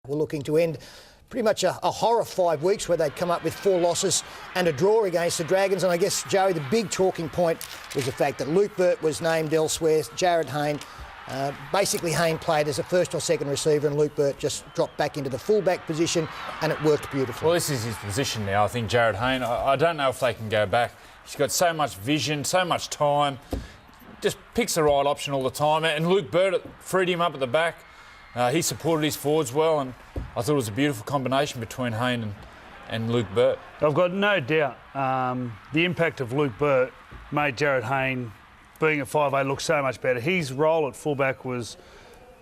We're looking to end pretty much a horror 5 weeks where they'd come up with 4 losses and a draw against the Dragons. And I guess, Joey, the big talking point was the fact that Luke Burt was named elsewhere. Jared Hayne, basically Hayne played as a first or second receiver and Luke Burt just dropped back into the fullback position and it worked beautifully. Well, this is his position now. I think Jared Hayne, I don't know if they can go back. He's got so much vision, so much time, just picks the right option all the time. And Luke Burt freed him up at the back. He supported his forwards well, and I thought it was a beautiful combination between Hayne and Luke Burt. I've got no doubt the impact of Luke Burt made Jared Hayne, being a 5'8", look so much better. His role at fullback was,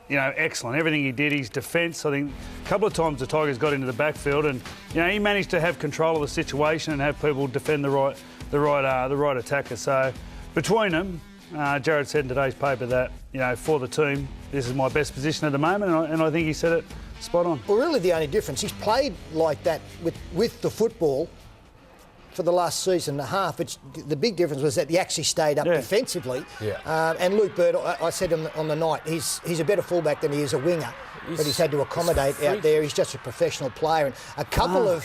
excellent. Everything he did, his defence. I think a couple of times the Tigers got into the backfield, and he managed to have control of the situation and have people defend the right attacker. So between them, Jared said in today's paper that, for the team, this is my best position at the moment, and I think he said it spot on. Well, really the only difference, he's played like that with the football for the last season and a half. The big difference was that he actually stayed up defensively. Yeah. And Luke Burt, I said on the night, he's a better fullback than he is a winger, but he's had to accommodate out there. He's just a professional player. And a couple of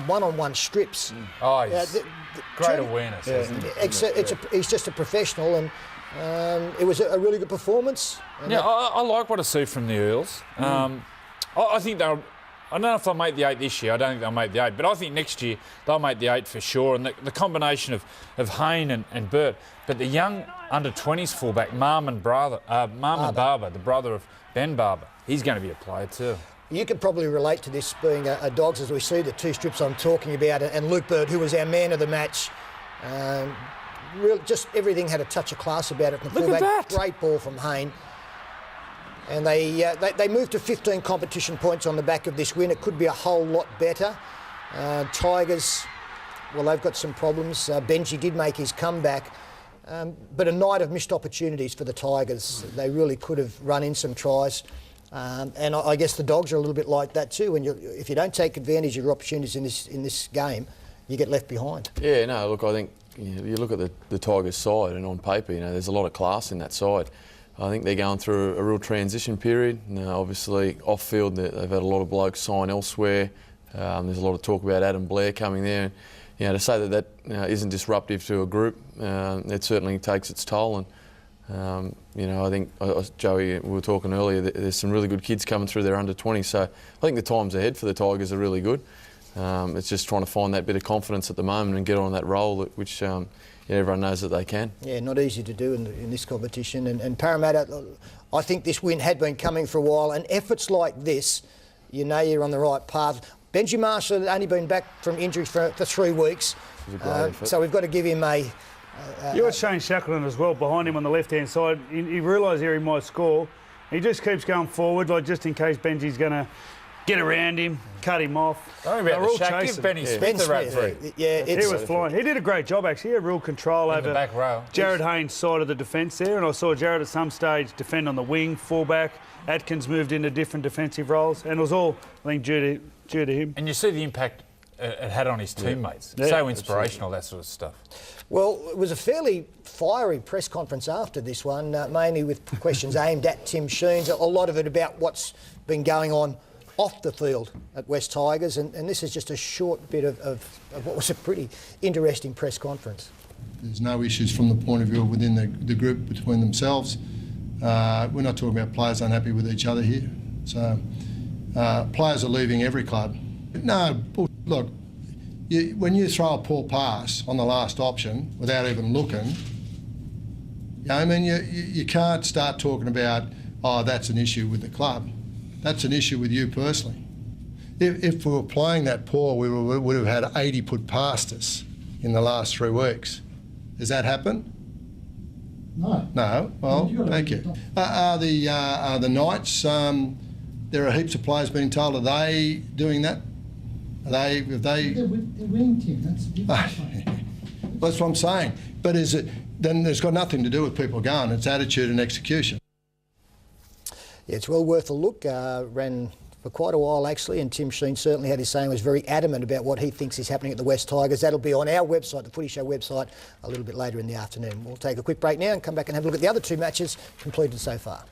one-on-one strips. Oh, great awareness, isn't it? He's just a professional, and it was a really good performance. I like what I see from the Eels. I think I don't know if they'll make the 8 this year. I don't think they'll make the 8, but I think next year they'll make the 8 for sure. And the combination of Hayne and Burt, but the young under-20s fullback, Marmon Barber, the brother of Ben Barber, he's going to be a player too. You could probably relate to this being a Dogs, as we see the 2 strips I'm talking about, and Luke Burt, who was our man of the match. Just everything had a touch of class about it. Look at that. Great ball from Hayne. And they moved to 15 competition points on the back of this win. It could be a whole lot better. Tigers, well, they've got some problems. Benji did make his comeback. But a night of missed opportunities for the Tigers. They really could have run in some tries. And I guess the Dogs are a little bit like that too. If you don't take advantage of your opportunities in this game, you get left behind. Yeah, no, look, I think you look at the Tigers side, and on paper, there's a lot of class in that side. I think they're going through a real transition period. Obviously, off-field, they've had a lot of blokes sign elsewhere. There's a lot of talk about Adam Blair coming there. To say that isn't disruptive to a group, it certainly takes its toll. And I think, Joey, we were talking earlier, there's some really good kids coming through there under 20. So I think the times ahead for the Tigers are really good. It's just trying to find that bit of confidence at the moment and get on that roll, which everyone knows that they can. Yeah, not easy to do in this competition. And Parramatta, I think this win had been coming for a while, and efforts like this, you're on the right path. Benji Marshall had only been back from injury for 3 weeks, so we've got to give him a... You got Shane Shackleton as well behind him on the left-hand side. He realised here he might score. He just keeps going forward, just in case Benji's going to get around him, cut him off. Don't worry about the Shack. Give Benny Smith the referee. He was flying. He did a great job, actually. He had real control over the back row. Jared Hayne's side of the defence there, and I saw Jared at some stage defend on the wing, fullback. Atkins moved into different defensive roles, and it was all, I think, due to him. And you see the impact it had on his teammates. Yeah, so inspirational, that sort of stuff. Well, it was a fairly fiery press conference after this one, mainly with questions aimed at Tim Sheens, a lot of it about what's been going on off the field at West Tigers, and this is just a short bit of what was a pretty interesting press conference. There's no issues from the point of view within the group between themselves. We're not talking about players unhappy with each other here. So players are leaving every club. No, look, when you throw a poor pass on the last option without even looking, you can't start talking about, that's an issue with the club. That's an issue with you personally. If we were playing that poor, we would have had 80 put past us in the last 3 weeks. Has that happened? No. No? Well, thank you. Are the Knights, there are heaps of players being told, are they doing that? They're winning team, that's different. That's what I'm saying. But then it's got nothing to do with people going, it's attitude and execution. Yeah, it's well worth a look. Ran for quite a while, actually, and Tim Sheen certainly had his saying, was very adamant about what he thinks is happening at the West Tigers. That'll be on our website, the Footy Show website, a little bit later in the afternoon. We'll take a quick break now and come back and have a look at the other 2 matches completed so far.